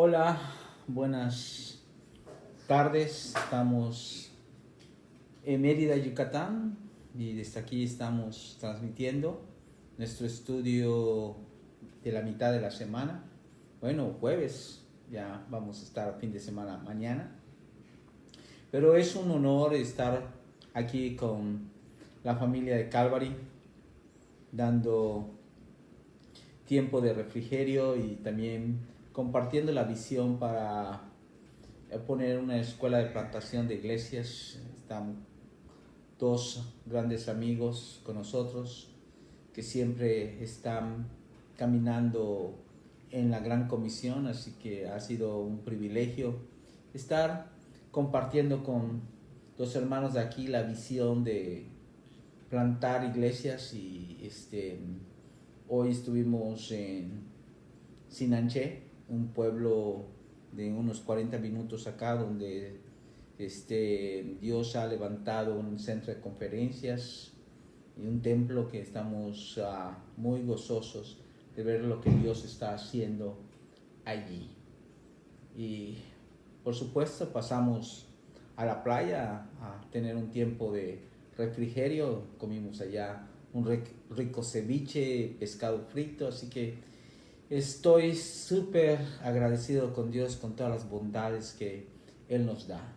Hola, buenas tardes. Estamos en Mérida, Yucatán, y desde aquí estamos transmitiendo nuestro estudio de la mitad de la semana. Bueno, jueves, ya vamos a estar fin de semana mañana. Pero es un honor estar aquí con la familia de Calvary, dando tiempo de refrigerio y también compartiendo la visión para poner una escuela de plantación de iglesias. Están dos grandes amigos con nosotros que siempre están caminando en la gran comisión, así que ha sido un privilegio estar compartiendo con los hermanos de aquí la visión de plantar iglesias. Y hoy estuvimos en Sinanché, un pueblo de unos 40 minutos acá, donde Dios ha levantado un centro de conferencias y un templo que estamos muy gozosos de ver lo que Dios está haciendo allí. Y por supuesto pasamos a la playa a tener un tiempo de refrigerio. Comimos allá un rico ceviche, pescado frito, así que estoy súper agradecido con Dios con todas las bondades que Él nos da.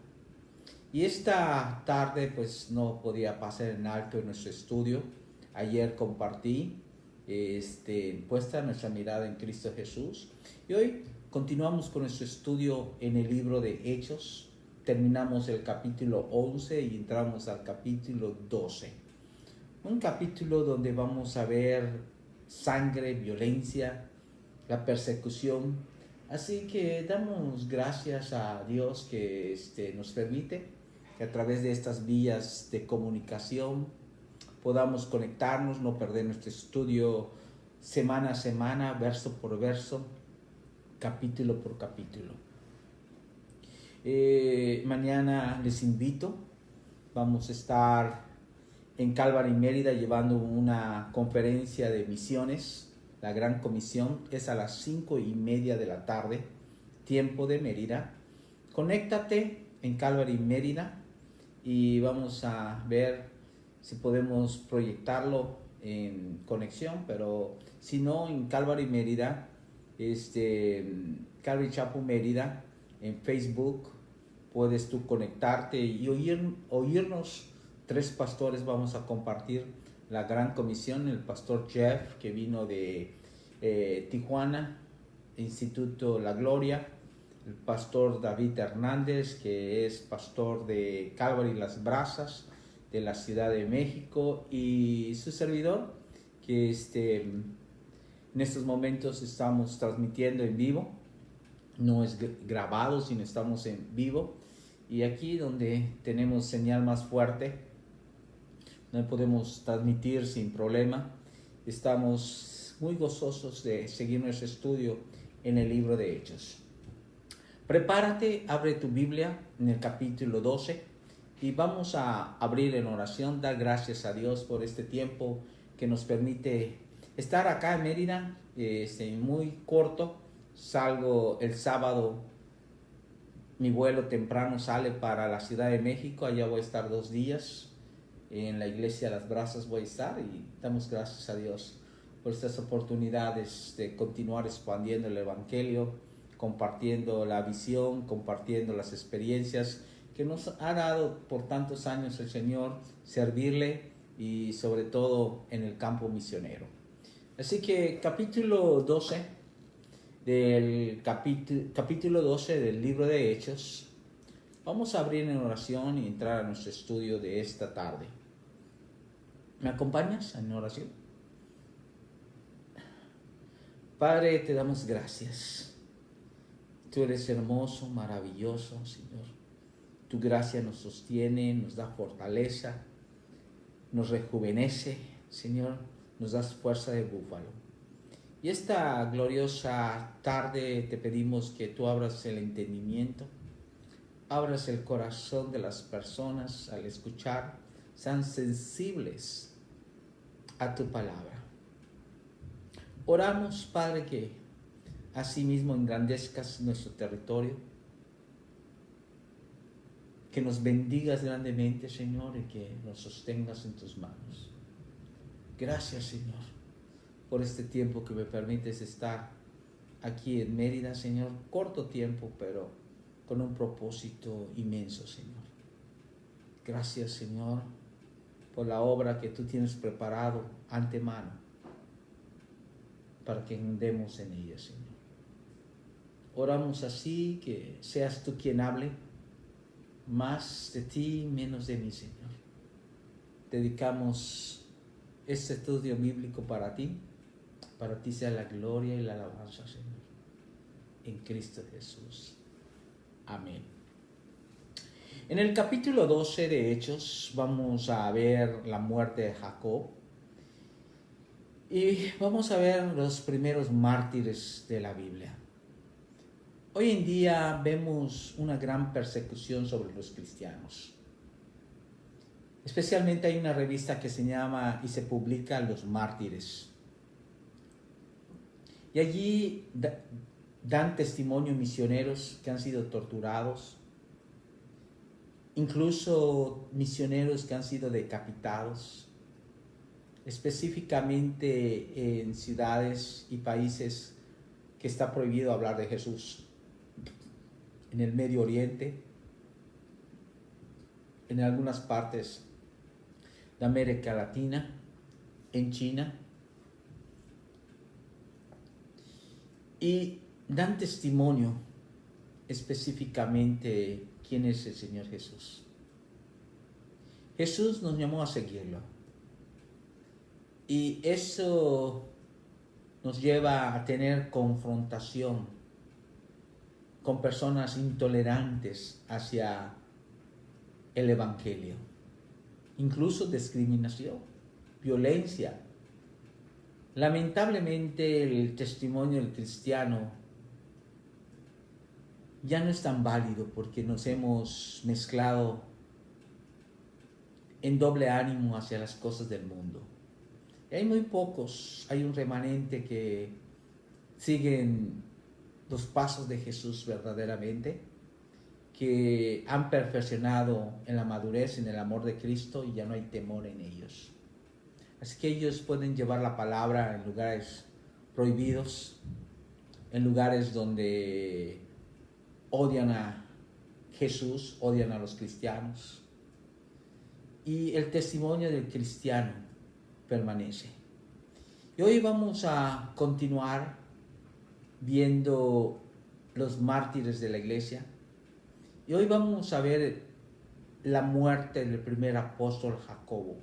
Y esta tarde pues no podía pasar en alto en nuestro estudio. Ayer compartí puesta nuestra mirada en Cristo Jesús. Y hoy continuamos con nuestro estudio en el libro de Hechos. Terminamos el capítulo 11 y entramos al capítulo 12. Un capítulo donde vamos a ver sangre, violencia, la persecución. Así que damos gracias a Dios que nos permite que a través de estas vías de comunicación podamos conectarnos, no perder nuestro estudio semana a semana, verso por verso, capítulo por capítulo. Mañana les invito, vamos a estar en Calvary, Mérida, llevando una conferencia de misiones. La Gran Comisión es a las 5:30 de la tarde, tiempo de Mérida. Conéctate en Calvary, Mérida, y vamos a ver si podemos proyectarlo en conexión, pero si no, en Calvary, Mérida, Calvary Chapel Mérida, en Facebook, puedes tú conectarte y oírnos. Tres pastores vamos a compartir la Gran Comisión: el pastor Jeff, que vino de Tijuana, Instituto La Gloria; el pastor David Hernández, que es pastor de Calvary Las Brazas, de la Ciudad de México; y su servidor, que en estos momentos estamos transmitiendo en vivo. No es grabado, sino estamos en vivo. Y aquí donde tenemos señal más fuerte, no podemos transmitir sin problema. Estamos muy gozosos de seguir nuestro estudio en el libro de Hechos. Prepárate, abre tu Biblia en el capítulo 12 y vamos a abrir en oración, dar gracias a Dios por este tiempo que nos permite estar acá en Mérida. Muy corto, salgo el sábado, mi vuelo temprano sale para la Ciudad de México. Allá voy a estar 2 días. En la iglesia Las Brazas voy a estar, y damos gracias a Dios por estas oportunidades de continuar expandiendo el Evangelio, compartiendo la visión, compartiendo las experiencias que nos ha dado por tantos años el Señor, servirle, y sobre todo en el campo misionero. Así que capítulo 12 del libro de Hechos. Vamos a abrir en oración y entrar a nuestro estudio de esta tarde. ¿Me acompañas en oración? Padre, te damos gracias. Tú eres hermoso, maravilloso, Señor. Tu gracia nos sostiene, nos da fortaleza, nos rejuvenece, Señor. Nos das fuerza de búfalo. Y esta gloriosa tarde te pedimos que tú abras el entendimiento, abras el corazón de las personas al escuchar, sean sensibles a tu palabra. Oramos, Padre, que asimismo engrandezcas nuestro territorio, que nos bendigas grandemente, Señor, y que nos sostengas en tus manos. Gracias, Señor, por este tiempo que me permites estar aquí en Mérida, Señor. Corto tiempo, pero con un propósito inmenso, Señor. Gracias, Señor, por la obra que tú tienes preparado antemano para que andemos en ella, Señor. Oramos así, que seas tú quien hable, más de ti, menos de mí, Señor. Dedicamos este estudio bíblico para ti sea la gloria y la alabanza, Señor, en Cristo Jesús. Amén. En el capítulo 12 de Hechos vamos a ver la muerte de Jacob y vamos a ver los primeros mártires de la Biblia. Hoy en día vemos una gran persecución sobre los cristianos. Especialmente hay una revista que se llama y se publica Los Mártires. Y allí dan testimonio misioneros que han sido torturados, incluso misioneros que han sido decapitados, específicamente en ciudades y países que está prohibido hablar de Jesús. En el Medio Oriente, en algunas partes de América Latina, en China, y dan testimonio específicamente quién es el Señor Jesús. Jesús nos llamó a seguirlo, y eso nos lleva a tener confrontación con personas intolerantes hacia el Evangelio, incluso discriminación, violencia. Lamentablemente el testimonio del cristiano ya no es tan válido porque nos hemos mezclado en doble ánimo hacia las cosas del mundo. Y hay muy pocos, hay un remanente que siguen los pasos de Jesús verdaderamente, que han perfeccionado en la madurez, en el amor de Cristo, y ya no hay temor en ellos. Así que ellos pueden llevar la palabra en lugares prohibidos, en lugares donde odian a Jesús, odian a los cristianos, y el testimonio del cristiano permanece. Y hoy vamos a continuar viendo los mártires de la iglesia, y hoy vamos a ver la muerte del primer apóstol Jacobo,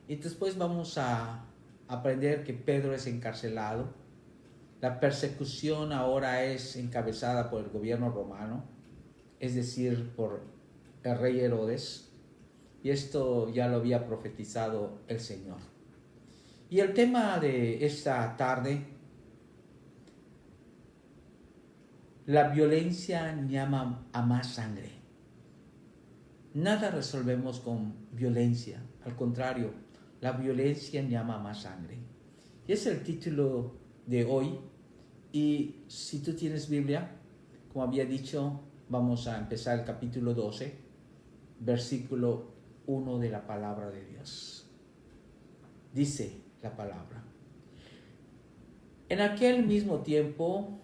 y después vamos a aprender que Pedro es encarcelado. La persecución ahora es encabezada por el gobierno romano, es decir, por el rey Herodes, y esto ya lo había profetizado el Señor. Y el tema de esta tarde: la violencia llama a más sangre. Nada resolvemos con violencia, al contrario, la violencia llama a más sangre. Y es el título de hoy. Y si tú tienes Biblia, como había dicho, vamos a empezar el capítulo 12, versículo 1 de la palabra de Dios. Dice la palabra: en aquel mismo tiempo,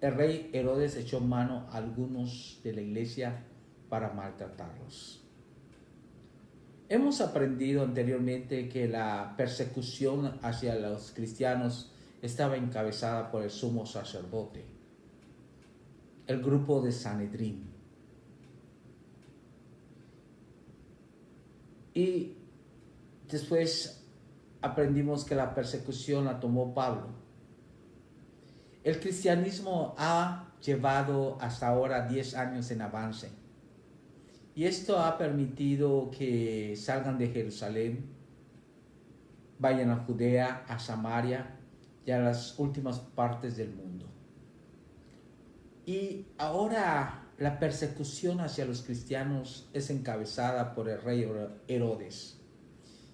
el rey Herodes echó mano a algunos de la iglesia para maltratarlos. Hemos aprendido anteriormente que la persecución hacia los cristianos estaba encabezada por el sumo sacerdote, el grupo de Sanedrín. Y después aprendimos que la persecución la tomó Pablo. El cristianismo ha llevado hasta ahora 10 años en avance. Y esto ha permitido que salgan de Jerusalén, vayan a Judea, a Samaria y a las últimas partes del mundo. Y ahora la persecución hacia los cristianos es encabezada por el rey Herodes.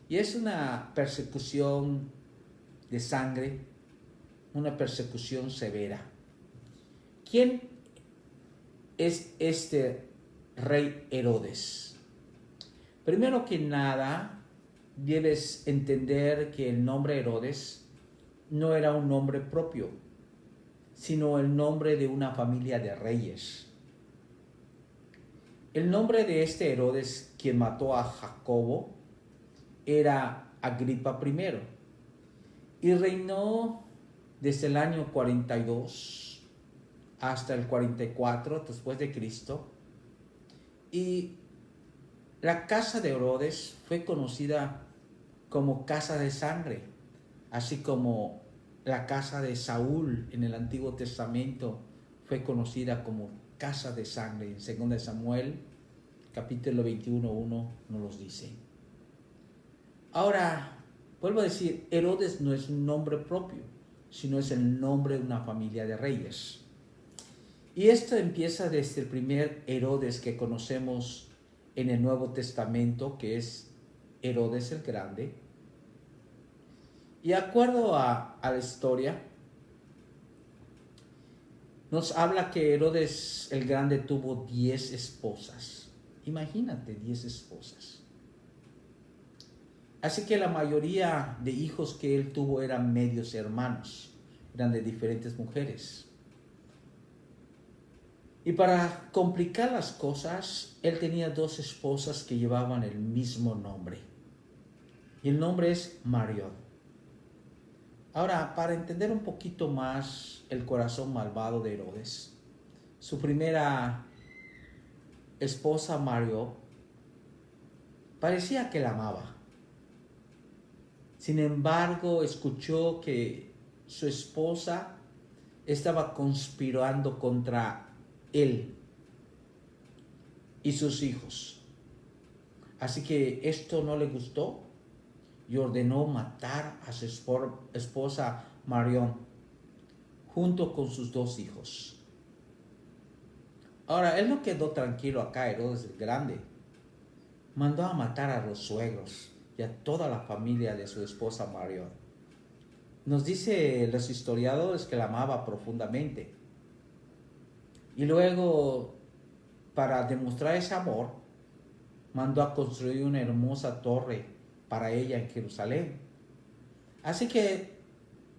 Y es una persecución de sangre, una persecución severa. ¿quién es este rey Herodes? Primero que nada, debes entender que el nombre Herodes no era un nombre propio, sino el nombre de una familia de reyes. El nombre de este Herodes, quien mató a Jacobo, era Agripa I y reinó desde el año 42 hasta el 44 después de Cristo. Y la casa de Herodes fue conocida como casa de sangre, así como la casa de Saúl en el Antiguo Testamento fue conocida como casa de sangre. En 2 Samuel, capítulo 21:1 nos los dice. Ahora, vuelvo a decir, Herodes no es un nombre propio, sino es el nombre de una familia de reyes. Y esto empieza desde el primer Herodes que conocemos en el Nuevo Testamento, que es Herodes el Grande. Y de acuerdo a la historia, nos habla que Herodes el Grande tuvo 10 esposas. Imagínate, 10 esposas. Así que la mayoría de hijos que él tuvo eran medios hermanos, eran de diferentes mujeres. Y para complicar las cosas, él tenía 2 esposas que llevaban el mismo nombre. Y el nombre es Marión. Ahora, para entender un poquito más el corazón malvado de Herodes, su primera esposa, Mario, parecía que la amaba. Sin embargo, escuchó que su esposa estaba conspirando contra él y sus hijos. Así que esto no le gustó y ordenó matar a su esposa Marión junto con sus 2 hijos. Ahora, él no quedó tranquilo acá, Herodes el Grande. Mandó a matar a los suegros y a toda la familia de su esposa Marión. Nos dice los historiadores que la amaba profundamente. Y luego, para demostrar ese amor, mandó a construir una hermosa torre para ella en Jerusalén. Así que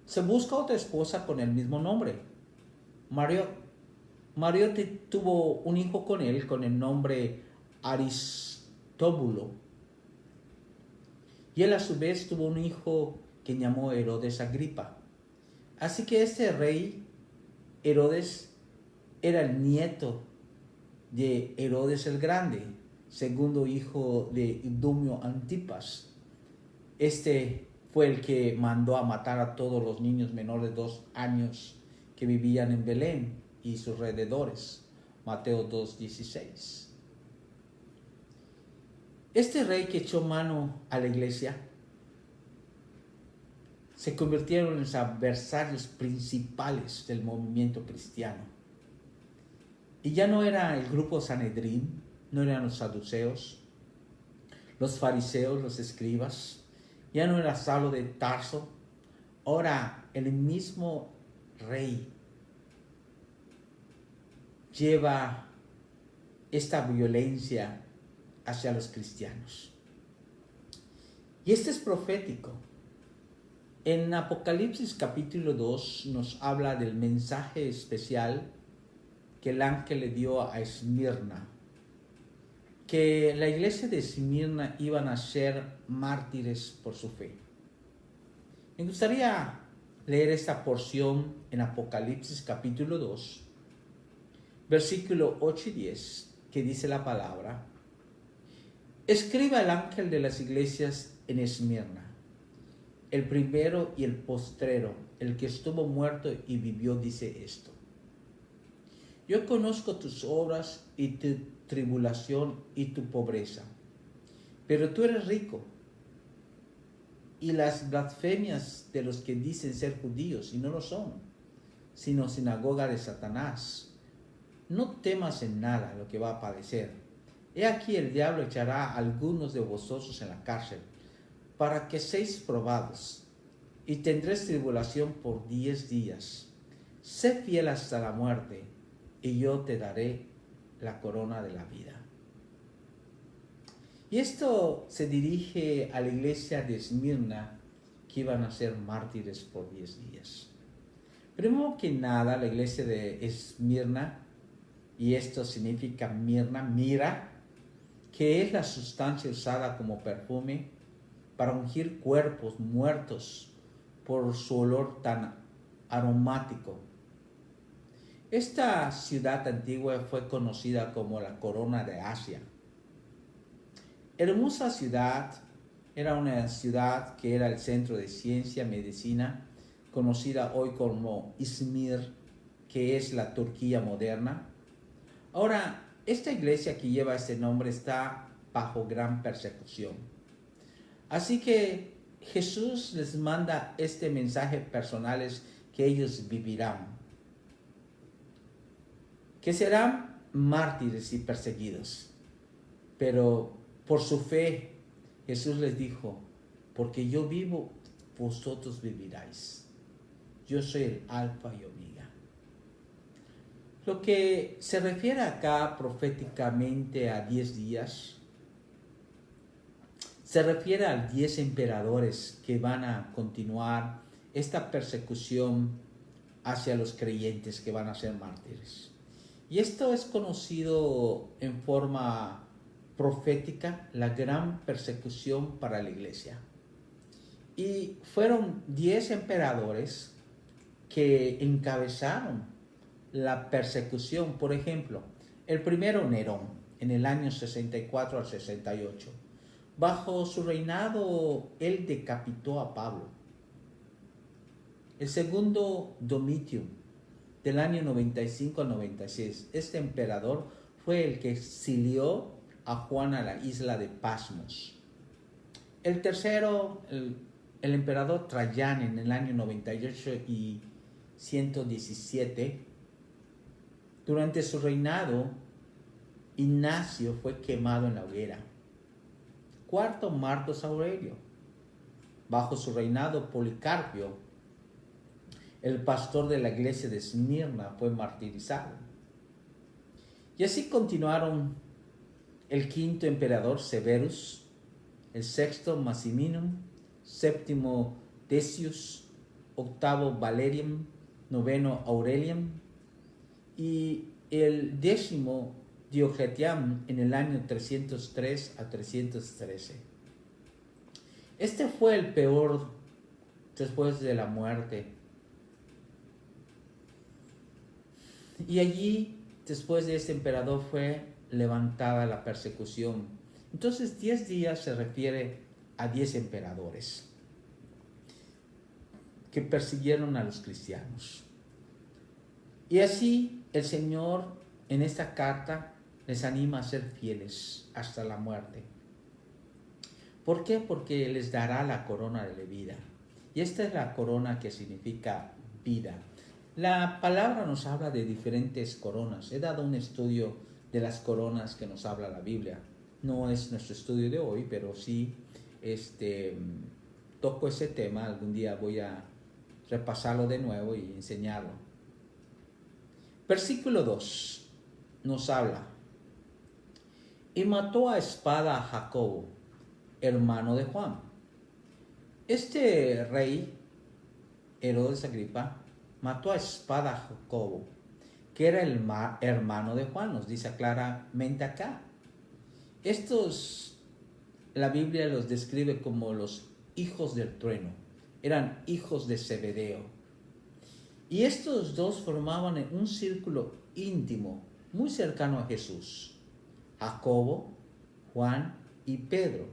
se busca otra esposa con el mismo nombre, Mariote. Mariote tuvo un hijo con él con el nombre Aristóbulo. Y él a su vez tuvo un hijo que llamó Herodes Agripa. Así que este rey Herodes era el nieto de Herodes el Grande, segundo hijo de Idumio Antipas. Este fue el que mandó a matar a todos los niños menores de 2 años que vivían en Belén y sus alrededores. Mateo 2:16. Este rey que echó mano a la iglesia se convirtieron en los adversarios principales del movimiento cristiano. Y ya no era el grupo Sanedrín, no eran los saduceos, los fariseos, los escribas, ya no era Saulo de Tarso. Ahora el mismo rey lleva esta violencia hacia los cristianos. Y este es profético. En Apocalipsis capítulo 2 nos habla del mensaje especial que el ángel le dio a Esmirna, que la iglesia de Esmirna iban a ser mártires por su fe. Me gustaría leer esta porción en Apocalipsis capítulo 2, versículo 8 y 10, que dice la palabra: escriba al ángel de las iglesias en Esmirna, el primero y el postrero, el que estuvo muerto y vivió, dice esto: yo conozco tus obras y tu tribulación y tu pobreza, pero tú eres rico, y las blasfemias de los que dicen ser judíos y no lo son, sino sinagoga de Satanás. No temas en nada lo que va a padecer. He aquí el diablo echará a algunos de vosotros en la cárcel, para que seáis probados, y tendréis tribulación por 10 días. Sé fiel hasta la muerte, y yo te daré la corona de la vida. Y esto se dirige a la iglesia de Esmirna, que iban a ser mártires por 10 días. Primero que nada, la iglesia de Esmirna, y esto significa mira, que es la sustancia usada como perfume para ungir cuerpos muertos por su olor tan aromático. Esta ciudad antigua fue conocida como la Corona de Asia. Hermosa ciudad, era una ciudad que era el centro de ciencia, medicina, conocida hoy como Izmir, que es la Turquía moderna. Ahora, esta iglesia que lleva este nombre está bajo gran persecución. Así que Jesús les manda este mensaje personal que ellos vivirán, que serán mártires y perseguidos, pero por su fe Jesús les dijo, porque yo vivo, vosotros viviráis. Yo soy el alfa y omega. Lo que se refiere acá proféticamente a 10 días, se refiere a 10 emperadores que van a continuar esta persecución hacia los creyentes que van a ser mártires. Y esto es conocido en forma profética, la gran persecución para la iglesia. Y fueron 10 emperadores que encabezaron la persecución. Por ejemplo, el primero, Nerón, en el año 64 al 68. Bajo su reinado, él decapitó a Pablo. El segundo, Domitio, del año 95 al 96. Este emperador fue el que exilió a Juan a la isla de Pasmos. El tercero, el emperador Trajano, en el año 98 y 117. Durante su reinado, Ignacio fue quemado en la hoguera. Cuarto, Marcos Aurelio. Bajo su reinado, Policarpio, el pastor de la iglesia de Esmirna, fue martirizado. Y así continuaron el quinto emperador, Severus, el sexto, Maximinum, séptimo, Decius, octavo, Valerian, noveno, Aurelian, y el décimo, Diocletian, en el año 303 a 313. Este fue el peor después de la muerte. Y allí, después de este emperador, fue levantada la persecución. Entonces, 10 días se refiere a 10 emperadores que persiguieron a los cristianos. Y así el Señor en esta carta les anima a ser fieles hasta la muerte. ¿Por qué? Porque les dará la corona de la vida. Y esta es la corona que significa vida. La palabra nos habla de diferentes coronas. He dado un estudio de las coronas que nos habla la Biblia. No es nuestro estudio de hoy, pero sí toco ese tema. Algún día voy a repasarlo de nuevo y enseñarlo. Versículo 2 nos habla: y mató a espada a Jacobo, hermano de Juan. Este rey, Herodes Agripa, mató a espada a Jacobo, que era el hermano de Juan, nos dice claramente acá. Estos, la Biblia los describe como los hijos del trueno, eran hijos de Zebedeo. Y estos dos formaban un círculo íntimo, muy cercano a Jesús. Jacobo, Juan y Pedro.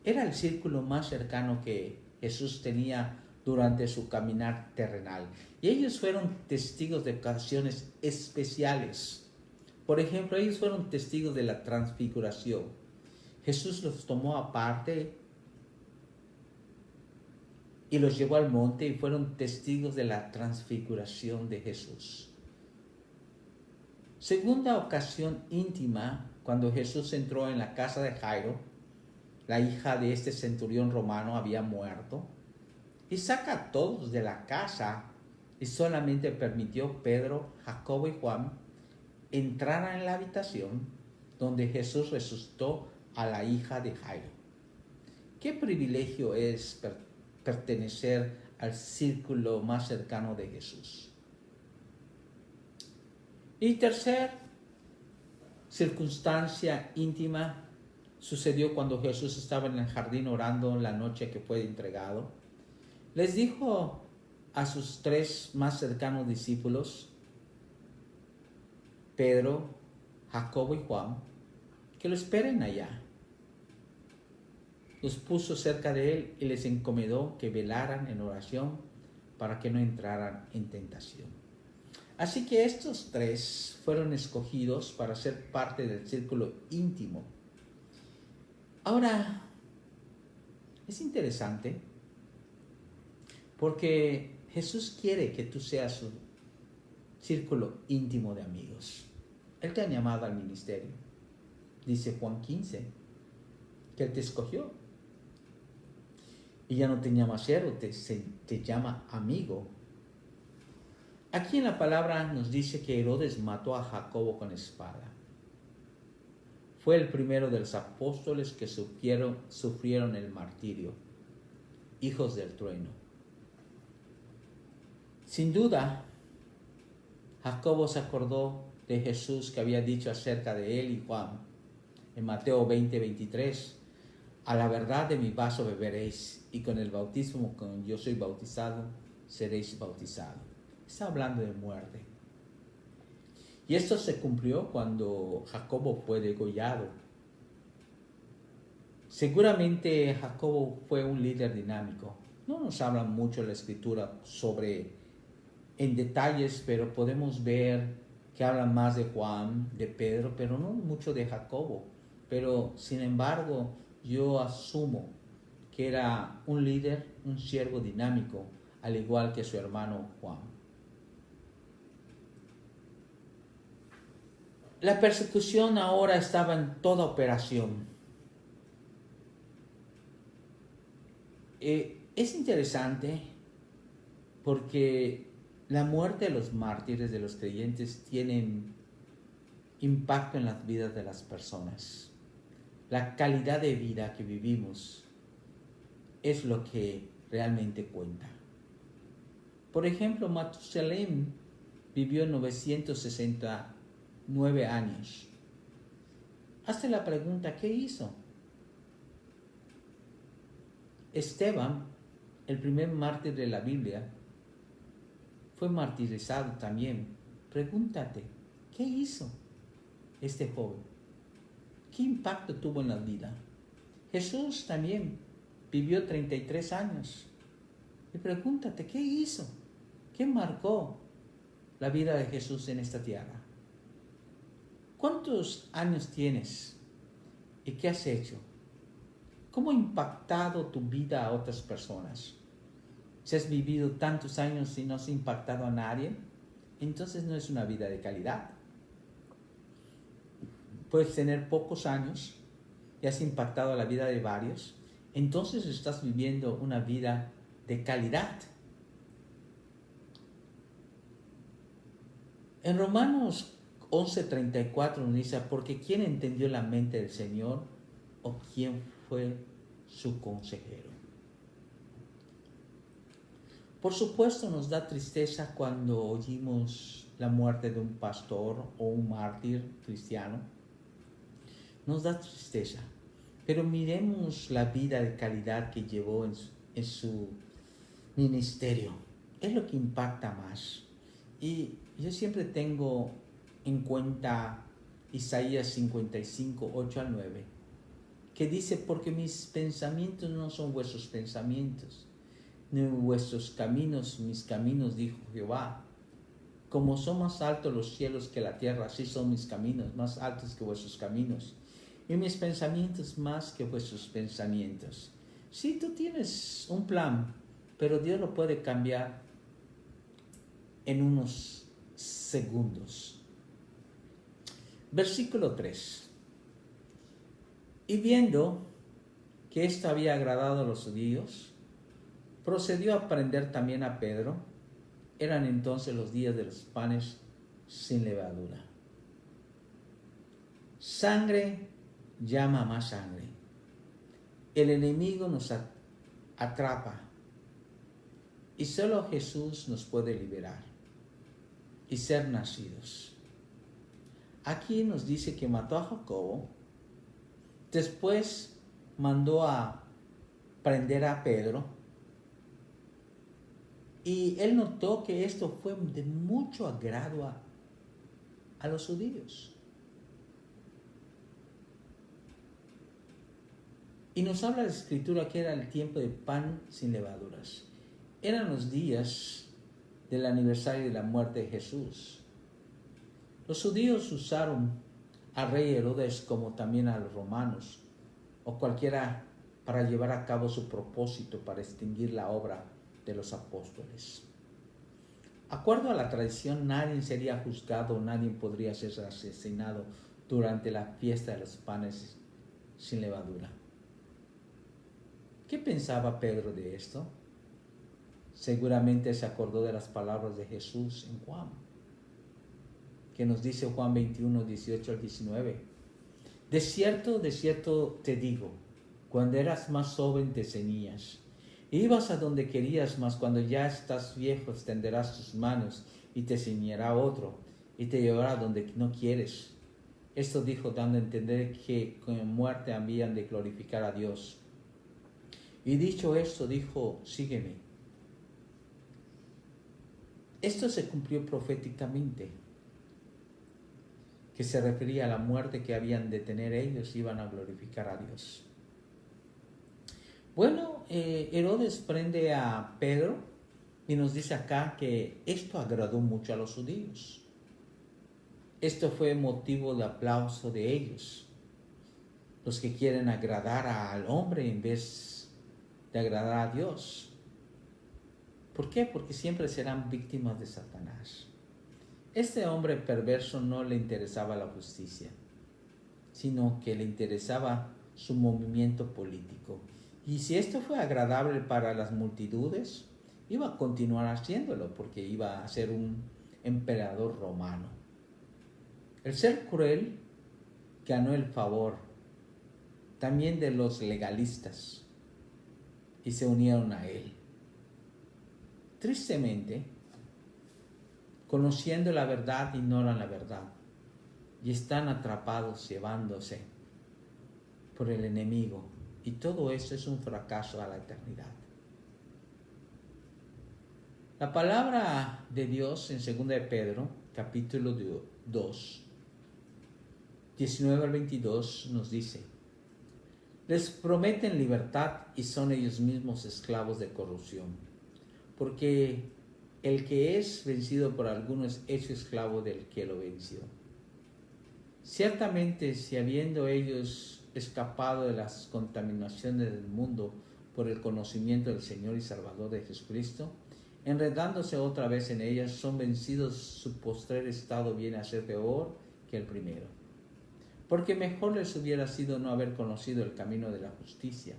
Era el círculo más cercano que Jesús tenía durante su caminar terrenal. Y ellos fueron testigos de ocasiones especiales. Por ejemplo, ellos fueron testigos de la transfiguración. Jesús los tomó aparte y los llevó al monte y fueron testigos de la transfiguración de Jesús. Segunda ocasión íntima, cuando Jesús entró en la casa de Jairo, la hija de este centurión romano había muerto, y saca a todos de la casa y solamente permitió Pedro, Jacobo y Juan entraran en la habitación donde Jesús resucitó a la hija de Jairo. Qué privilegio es pertenecer al círculo más cercano de Jesús. Y tercer circunstancia íntima sucedió cuando Jesús estaba en el jardín orando en la noche que fue entregado. Les dijo a sus tres más cercanos discípulos, Pedro, Jacobo y Juan, que lo esperen allá. Los puso cerca de él y les encomendó que velaran en oración para que no entraran en tentación. Así que estos tres fueron escogidos para ser parte del círculo íntimo. Ahora, es interesante porque Jesús quiere que tú seas su círculo íntimo de amigos. Él te ha llamado al ministerio. Dice Juan 15, que Él te escogió. Y ya no te llama siervo, te llama amigo. Aquí en la palabra nos dice que Herodes mató a Jacobo con espada. Fue el primero de los apóstoles que sufrieron el martirio, hijos del trueno. Sin duda, Jacobo se acordó de Jesús que había dicho acerca de él y Juan en Mateo 20:23. A la verdad de mi vaso beberéis, y con el bautismo con yo soy bautizado, seréis bautizados. Está hablando de muerte. Y esto se cumplió cuando Jacobo fue degollado. Seguramente Jacobo fue un líder dinámico. No nos habla mucho la escritura en detalles, pero podemos ver que habla más de Juan, de Pedro, pero no mucho de Jacobo. Pero sin embargo, yo asumo que era un líder, un siervo dinámico, al igual que su hermano Juan. La persecución ahora estaba en toda operación. Es interesante porque la muerte de los mártires, de los creyentes, tienen impacto en las vidas de las personas. La calidad de vida que vivimos es lo que realmente cuenta. Por ejemplo, Matusalén vivió 969 años. Hazte la pregunta, ¿qué hizo? Esteban, el primer mártir de la Biblia, fue martirizado también. Pregúntate, ¿qué hizo este joven? ¿Qué impacto tuvo en la vida? Jesús también vivió 33 años. Y pregúntate, ¿qué hizo? ¿Qué marcó la vida de Jesús en esta tierra? ¿Cuántos años tienes? ¿Y qué has hecho? ¿Cómo ha impactado tu vida a otras personas? Si has vivido tantos años y no has impactado a nadie, entonces no es una vida de calidad. Puedes tener pocos años y has impactado la vida de varios, entonces estás viviendo una vida de calidad. En Romanos 11:34 nos dice, porque ¿quién entendió la mente del Señor o quién fue su consejero? Por supuesto nos da tristeza cuando oímos la muerte de un pastor o un mártir cristiano. Nos da tristeza, pero miremos la vida de calidad que llevó en su ministerio. Es lo que impacta más. Y yo siempre tengo en cuenta Isaías 55, 8 al 9, que dice, porque mis pensamientos no son vuestros pensamientos, ni vuestros caminos mis caminos, dijo Jehová. Como son más altos los cielos que la tierra, así son mis caminos, más altos que vuestros caminos, y mis pensamientos más que vuestros pensamientos. Sí, tú tienes un plan, pero Dios lo puede cambiar en unos segundos. Versículo 3. Y viendo que esto había agradado a los judíos, procedió a prender también a Pedro. Eran entonces los días de los panes sin levadura. Sangre llama a más sangre. El enemigo nos atrapa y solo Jesús nos puede liberar y ser nacidos. Aquí nos dice que mató a Jacobo, después mandó a prender a Pedro y él notó que esto fue de mucho agrado a los judíos. Y nos habla la Escritura que era el tiempo de pan sin levaduras. Eran los días del aniversario de la muerte de Jesús. Los judíos usaron al rey Herodes como también a los romanos o cualquiera para llevar a cabo su propósito para extinguir la obra de los apóstoles. Acuerdo a la tradición, nadie sería juzgado, nadie podría ser asesinado durante la fiesta de los panes sin levadura. ¿Qué pensaba Pedro de esto? Seguramente se acordó de las palabras de Jesús en Juan, que nos dice Juan 21, 18 al 19. De cierto te digo, cuando eras más joven te ceñías, ibas a donde querías, mas cuando ya estás viejo extenderás tus manos y te ceñirá otro y te llevará donde no quieres. Esto dijo dando a entender que con muerte habían de glorificar a Dios. Y dicho esto, dijo, sígueme. Esto se cumplió proféticamente, que se refería a la muerte que habían de tener ellos, iban a glorificar a Dios. Bueno, Herodes prende a Pedro y nos dice acá que esto agradó mucho a los judíos. Esto fue motivo de aplauso de ellos, los que quieren agradar al hombre en vez de agradar a Dios. ¿Por qué? Porque siempre serán víctimas de Satanás. Este hombre perverso no le interesaba la justicia, sino que le interesaba su movimiento político. Y si esto fue agradable para las multitudes, iba a continuar haciéndolo porque iba a ser un emperador romano. El ser cruel ganó el favor también de los legalistas y se unieron a él. Tristemente, conociendo la verdad, ignoran la verdad y están atrapados llevándose por el enemigo. Y todo eso es un fracaso a la eternidad. La palabra de Dios en 2 de Pedro, capítulo 2, 19 al 22, nos dice: les prometen libertad y son ellos mismos esclavos de corrupción, porque el que es vencido por alguno es hecho esclavo del que lo venció. Ciertamente, si habiendo ellos escapado de las contaminaciones del mundo por el conocimiento del Señor y Salvador de Jesucristo, enredándose otra vez en ellas, son vencidos, su postrer estado viene a ser peor que el primero. Porque mejor les hubiera sido no haber conocido el camino de la justicia,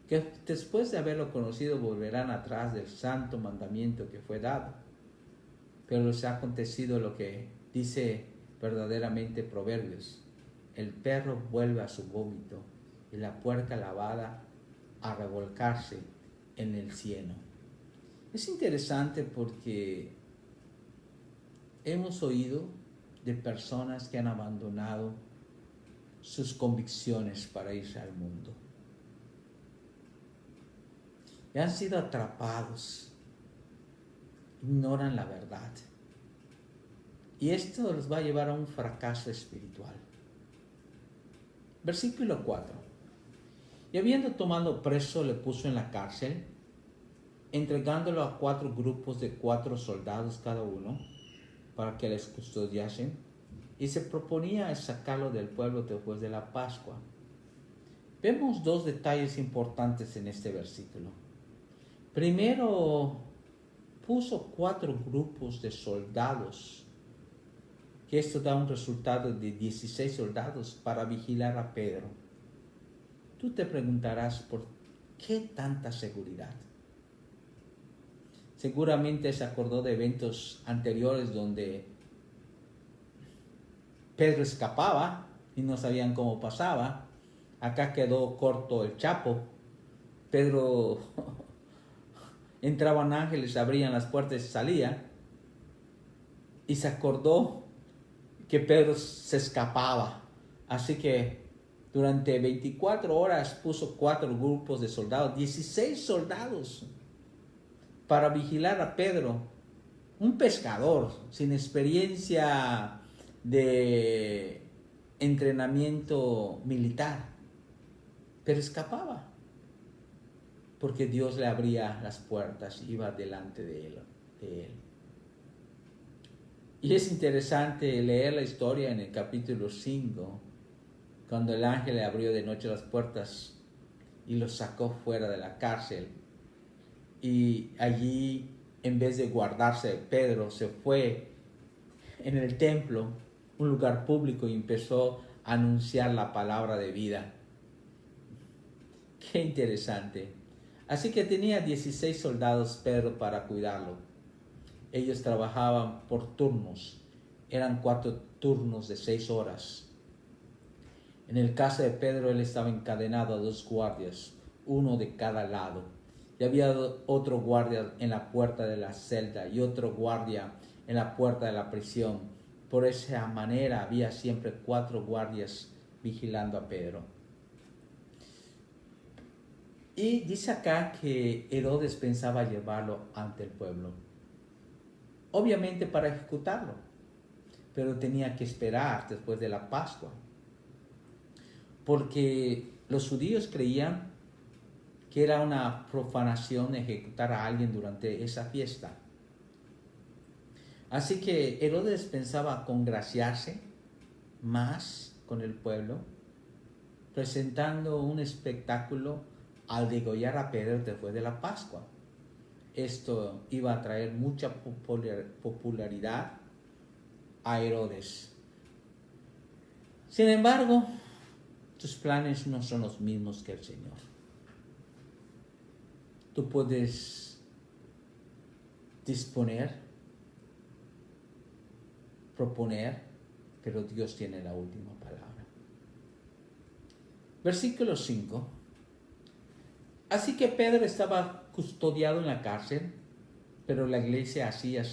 que después de haberlo conocido volverán atrás del santo mandamiento que fue dado. Pero les ha acontecido lo que dice verdaderamente Proverbios: el perro vuelve a su vómito y la puerca lavada a revolcarse en el cieno. Es interesante porque hemos oído de personas que han abandonado sus convicciones para irse al mundo. Y han sido atrapados, ignoran la verdad. Y esto los va a llevar a un fracaso espiritual. Versículo 4. Y habiendo tomado preso, le puso en la cárcel, entregándolo a 4 grupos de 4 soldados cada uno, para que les custodiasen, y se proponía sacarlo del pueblo después de la Pascua. Vemos 2 detalles importantes en este versículo. Primero, puso 4 grupos de soldados, que esto da un resultado de 16 soldados para vigilar a Pedro. Tú te preguntarás, ¿por qué tanta seguridad? Seguramente se acordó de eventos anteriores donde Pedro escapaba y no sabían cómo pasaba. Acá quedó corto el Chapo. Pedro entraban ángeles, abrían las puertas y salía. Y se acordó que Pedro se escapaba. Así que durante 24 horas puso 4 grupos de soldados, 16 soldados, para vigilar a Pedro, un pescador sin experiencia de entrenamiento militar, pero escapaba, porque Dios le abría las puertas, iba delante de él. Y es interesante leer la historia en el capítulo 5, cuando el ángel le abrió de noche las puertas y lo sacó fuera de la cárcel. Y allí, en vez de guardarse, Pedro se fue en el templo, un lugar público, y empezó a anunciar la palabra de vida. Qué interesante. Así que tenía 16 soldados Pedro para cuidarlo. Ellos trabajaban por turnos. Eran 4 turnos de 6 horas. En el caso de Pedro, él estaba encadenado a 2 guardias, uno de cada lado. Y había otro guardia en la puerta de la celda y otro guardia en la puerta de la prisión. Por esa manera había siempre 4 guardias vigilando a Pedro. Y dice acá que Herodes pensaba llevarlo ante el pueblo, obviamente para ejecutarlo, pero tenía que esperar después de la Pascua, porque los judíos creían que era una profanación ejecutar a alguien durante esa fiesta. Así que Herodes pensaba congraciarse más con el pueblo, presentando un espectáculo al degollar a Pedro después de la Pascua. Esto iba a traer mucha popularidad a Herodes. Sin embargo, tus planes no son los mismos que el Señor. Tú puedes disponer, proponer, pero Dios tiene la última palabra. Versículo 5. Así que Pedro estaba custodiado en la cárcel, pero la iglesia hacía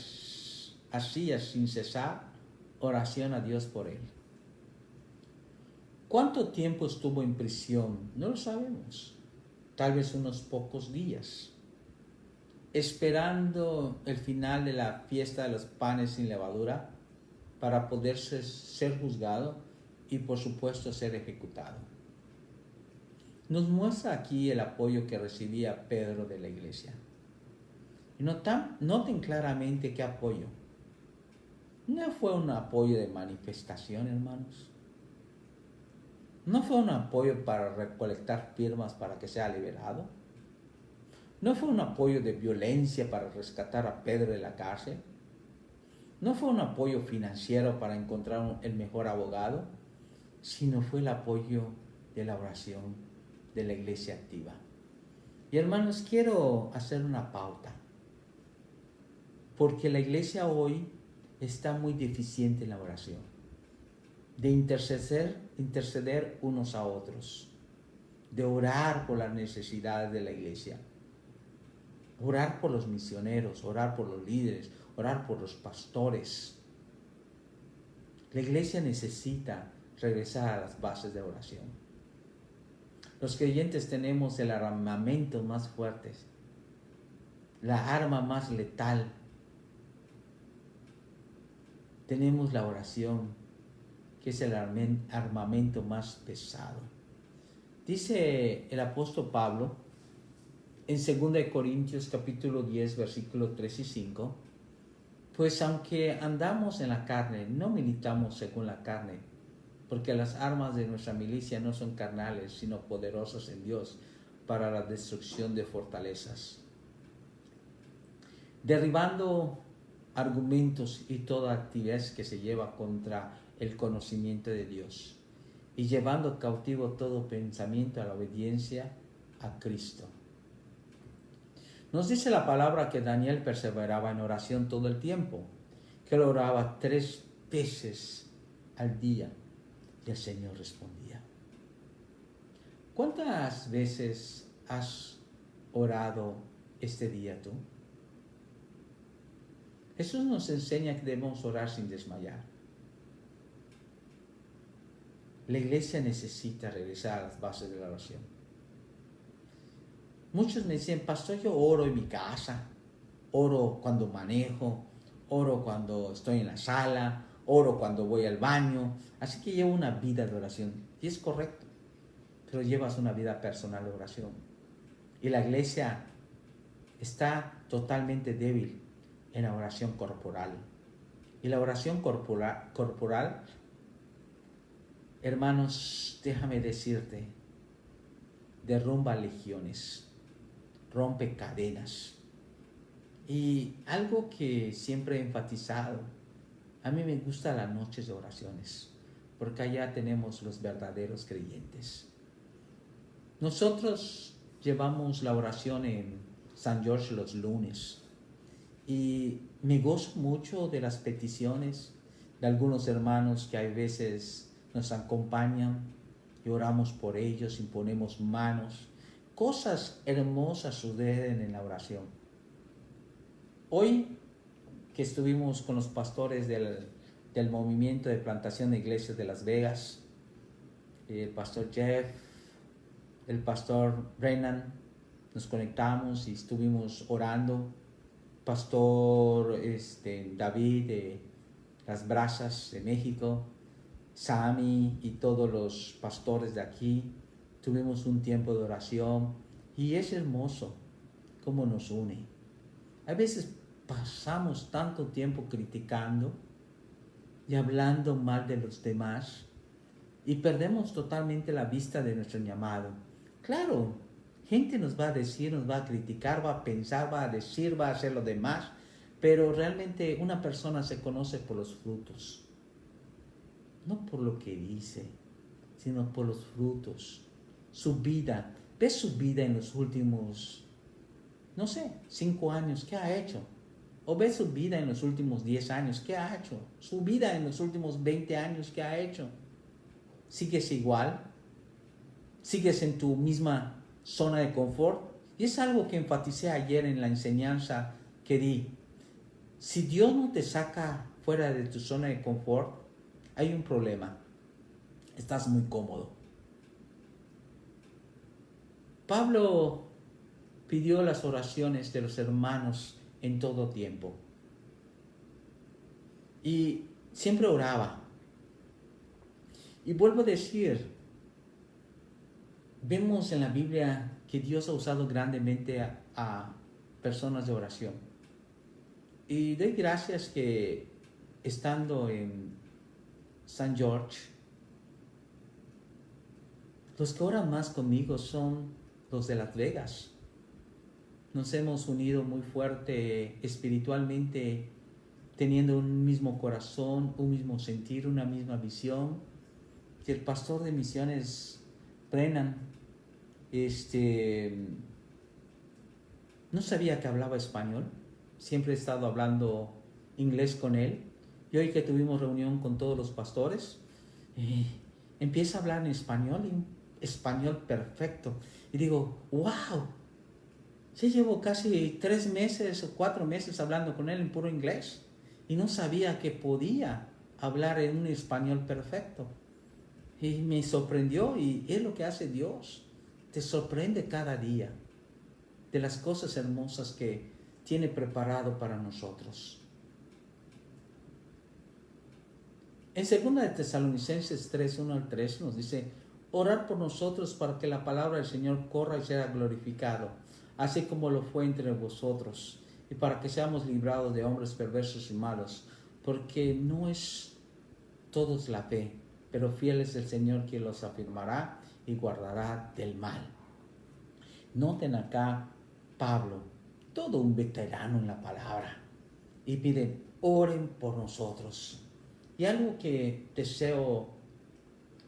sin cesar oración a Dios por él. ¿Cuánto tiempo estuvo en prisión? No lo sabemos. Tal vez unos pocos días, esperando el final de la fiesta de los panes sin levadura para poder ser juzgado y por supuesto ser ejecutado. Nos muestra aquí el apoyo que recibía Pedro de la iglesia. Y noten claramente qué apoyo. No fue un apoyo de manifestación, hermanos. No fue un apoyo para recolectar firmas para que sea liberado. No fue un apoyo de violencia para rescatar a Pedro de la cárcel. No fue un apoyo financiero para encontrar el mejor abogado, sino fue el apoyo de la oración de la iglesia activa. Y hermanos, quiero hacer una pauta, porque la iglesia hoy está muy deficiente en la oración, de interceder unos a otros, de orar por las necesidades de la iglesia, orar por los misioneros, orar por los líderes, orar por los pastores. La iglesia necesita regresar a las bases de oración. Los creyentes tenemos el armamento más fuerte, la arma más letal. Tenemos la oración, que es el armamento más pesado. Dice el apóstol Pablo en 2 Corintios capítulo 10, versículos 3 y 5, pues aunque andamos en la carne, no militamos según la carne, porque las armas de nuestra milicia no son carnales, sino poderosas en Dios para la destrucción de fortalezas, derribando argumentos y toda actividad que se lleva contra el conocimiento de Dios y llevando cautivo todo pensamiento a la obediencia a Cristo. Nos dice la palabra que Daniel perseveraba en oración todo el tiempo, que él oraba 3 veces al día. Y el Señor respondía. ¿Cuántas veces has orado este día tú? Jesús nos enseña que debemos orar sin desmayar. La iglesia necesita regresar a las bases de la oración. Muchos me dicen, pastor, yo oro en mi casa, oro cuando manejo, oro cuando estoy en la sala, oro cuando voy al baño. Así que llevo una vida de oración. Y es correcto, pero llevas una vida personal de oración. Y la iglesia está totalmente débil en la oración corporal. Y la oración corporal, hermanos, déjame decirte, derrumba legiones, rompe cadenas. Y algo que siempre he enfatizado, a mí me gustan las noches de oraciones, porque allá tenemos los verdaderos creyentes. Nosotros llevamos la oración en San George los lunes y me gozo mucho de las peticiones de algunos hermanos que a veces nos acompañan y oramos por ellos, imponemos manos. Cosas hermosas suceden en la oración. Hoy que estuvimos con los pastores del movimiento de plantación de iglesias de Las Vegas, el pastor Jeff, el pastor Brennan, nos conectamos y estuvimos orando. Pastor David de Las Brasas de México, Sammy y todos los pastores de aquí, tuvimos un tiempo de oración y es hermoso cómo nos une. A veces pasamos tanto tiempo criticando y hablando mal de los demás y perdemos totalmente la vista de nuestro llamado. Claro, gente nos va a decir, nos va a criticar, va a pensar, va a decir, va a hacer lo demás, pero realmente una persona se conoce por los frutos, no por lo que dice, sino por los frutos. Su vida, ve su vida en los últimos, 5 años, ¿qué ha hecho? O ve su vida en los últimos 10 años, ¿qué ha hecho? Su vida en los últimos 20 años, ¿qué ha hecho? ¿Sigues igual? ¿Sigues en tu misma zona de confort? Y es algo que enfaticé ayer en la enseñanza que di. Si Dios no te saca fuera de tu zona de confort, hay un problema. Estás muy cómodo. Pablo pidió las oraciones de los hermanos en todo tiempo. Y siempre oraba. Y vuelvo a decir, vemos en la Biblia que Dios ha usado grandemente a personas de oración. Y doy gracias que estando en San George, los que oran más conmigo son los de Las Vegas. Nos hemos unido muy fuerte espiritualmente, teniendo un mismo corazón, un mismo sentir, una misma visión. Y el pastor de misiones, Brennan, no sabía que hablaba español. Siempre he estado hablando inglés con él. Y hoy que tuvimos reunión con todos los pastores, empieza a hablar en español perfecto. Y digo, wow, ya llevo casi 3 meses o 4 meses hablando con él en puro inglés. Y no sabía que podía hablar en un español perfecto. Y me sorprendió, y es lo que hace Dios. Te sorprende cada día de las cosas hermosas que tiene preparado para nosotros. En 2 de Tesalonicenses 3, 1 al 3 nos dice, orar por nosotros para que la palabra del Señor corra y sea glorificado, así como lo fue entre vosotros, y para que seamos librados de hombres perversos y malos, porque no es todos la fe, pero fiel es el Señor quien los afirmará y guardará del mal. Noten acá Pablo, todo un veterano en la palabra, y piden, oren por nosotros. Y algo que deseo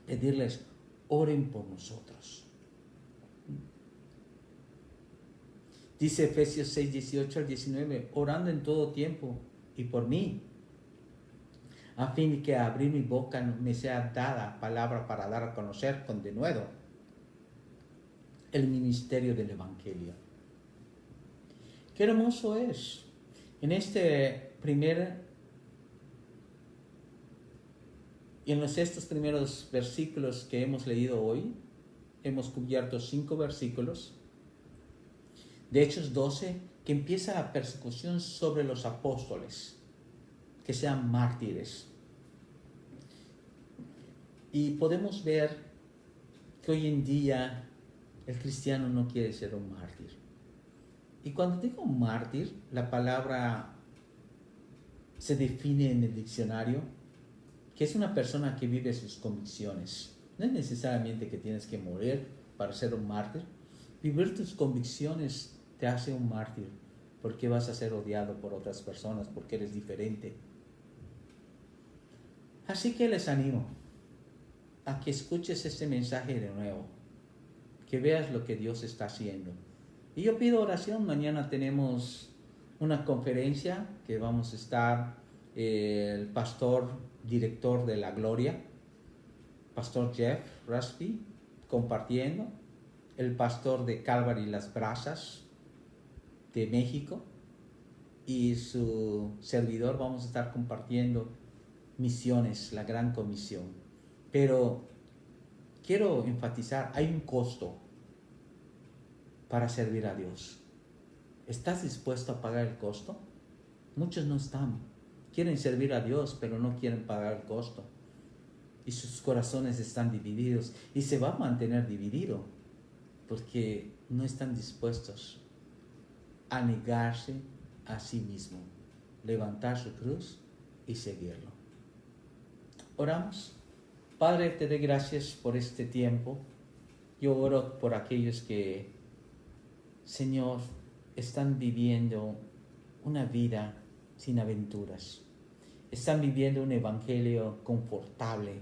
pedirles, oren por nosotros. Dice Efesios 6, 18 al 19, orando en todo tiempo y por mí, a fin de que abrir mi boca me sea dada palabra para dar a conocer con denuedo el ministerio del Evangelio. Qué hermoso es. En estos primeros versículos que hemos leído hoy, hemos cubierto 5 versículos de Hechos 12, que empieza la persecución sobre los apóstoles, que sean mártires. Y podemos ver que hoy en día el cristiano no quiere ser un mártir. Y cuando digo mártir, la palabra se define en el diccionario que es una persona que vive sus convicciones. No es necesariamente que tienes que morir para ser un mártir. Vivir tus convicciones te hace un mártir, porque vas a ser odiado por otras personas, porque eres diferente. Así que les animo a que escuches este mensaje de nuevo, que veas lo que Dios está haciendo. Y yo pido oración. Mañana tenemos una conferencia que vamos a estar el pastor director de la Gloria, pastor Jeff Rusby, compartiendo, el pastor de Calvary Las Brazas de México, y su servidor vamos a estar compartiendo misiones, la gran comisión. Pero quiero enfatizar, hay un costo para servir a Dios. ¿Estás dispuesto a pagar el costo? Muchos no están. Quieren servir a Dios, pero no quieren pagar el costo. Y sus corazones están divididos. Y se va a mantener dividido porque no están dispuestos a negarse a sí mismo, levantar su cruz y seguirlo. Oramos. Padre, te doy gracias por este tiempo. Yo oro por aquellos que, Señor, están viviendo una vida sin aventuras. Están viviendo un evangelio confortable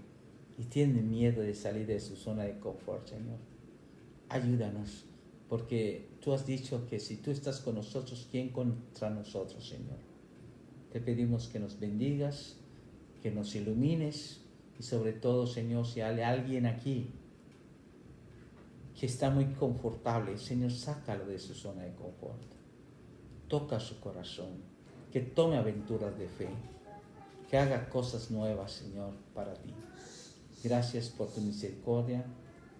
y tienen miedo de salir de su zona de confort, Señor. Ayúdanos, porque tú has dicho que si tú estás con nosotros, ¿quién contra nosotros, Señor? Te pedimos que nos bendigas, que nos ilumines, y sobre todo, Señor, si hay alguien aquí que está muy confortable, Señor, sácalo de su zona de confort. Toca su corazón, que tome aventuras de fe, que haga cosas nuevas, Señor, para ti. Gracias por tu misericordia,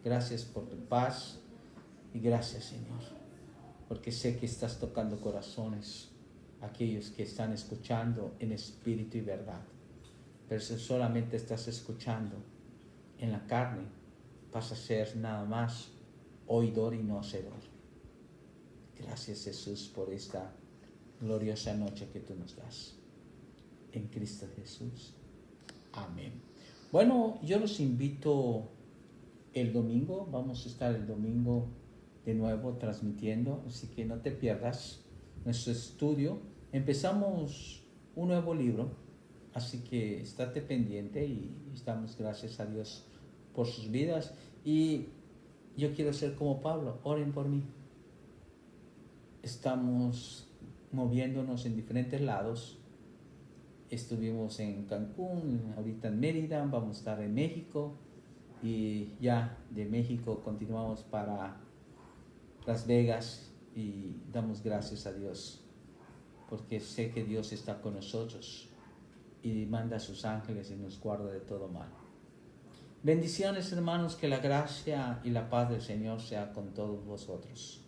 gracias por tu paz, y gracias, Señor, porque sé que estás tocando corazones, aquellos que están escuchando en espíritu y verdad. Pero si solamente estás escuchando en la carne, vas a ser nada más oidor y no hacedor. Gracias, Jesús, por esta gloriosa noche que tú nos das. En Cristo Jesús. Amén. Bueno, yo los invito el domingo. Vamos a estar el domingo de nuevo transmitiendo, así que no te pierdas nuestro estudio. Empezamos un nuevo libro, así que estate pendiente, y estamos, gracias a Dios, por sus vidas. Y yo quiero ser como Pablo. Oren por mí. Estamos moviéndonos en diferentes lados. Estuvimos en Cancún, ahorita en Mérida, vamos a estar en México, y ya de México continuamos para Las Vegas, y damos gracias a Dios porque sé que Dios está con nosotros y manda a sus ángeles y nos guarda de todo mal. Bendiciones, hermanos, que la gracia y la paz del Señor sea con todos vosotros.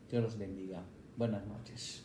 Dios los bendiga. Buenas noches.